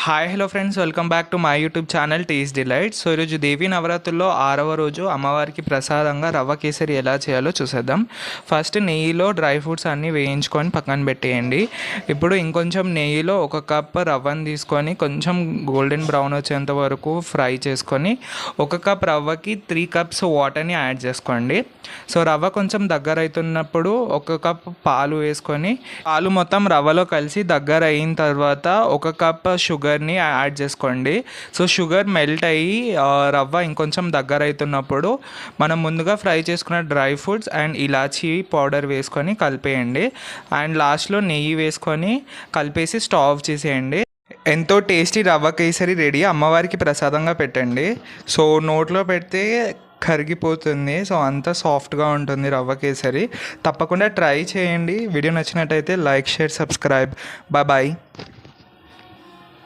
Hi hello friends, welcome back to my YouTube channel taste delight. So ఈరోజు దేవీ నవరాత్రుల్లో 6వ రోజు అమ్మవారికి ప్రసాదంగా రవ్వ కేసరి ఎలా చేయాలో చూసేద్దాం. ఫస్ట్ నెయ్యిలో డ్రై ఫ్రూట్స్ అన్నీ వేయించుకొని పక్కన పెట్టేయండి. ఇప్పుడు ఇంకొంచెం నెయ్యిలో 1 కప్ రవ్వని తీసుకొని కొంచెం గోల్డెన్ బ్రౌన్ వచ్చేంత వరకు ఫ్రై చేసుకొని 1 కప్ రవ్వకి 3 కప్స్ వాటర్ని యాడ్ చేసుకోండి. సో రవ్వ కొంచెం దగ్గర అవుతున్నప్పుడు 1 కప్ పాలు వేసుకొని పాలు మొత్తం రవ్వలో కలిసి దగ్గర అయిన తర్వాత 1 కప్ షుగర్ని యాడ్ చేసుకోండి. సో షుగర్ మెల్ట్ అయ్యి రవ్వ ఇంకొంచెం దగ్గర అవుతున్నప్పుడు మనం ముందుగా ఫ్రై చేసుకున్న dry fruits and elaichi powder వేసుకొని కలిపేయండి. అండ్ లాస్ట్లో నెయ్యి వేసుకొని కలిపేసి స్టవ్ ఆఫ్ చేసేయండి. ఎంతో టేస్టీ రవ్వ కేసరి రెడీ. అమ్మవారికి ప్రసాదంగా పెట్టండి. సో నోట్లో పెడితే కరిగిపోతుంది. సో అంత సాఫ్ట్గా ఉంటుంది రవ్వ కేసరి. తప్పకుండా ట్రై చేయండి. వీడియో నచ్చినట్టయితే లైక్, షేర్, సబ్స్క్రైబ్. బాయ్.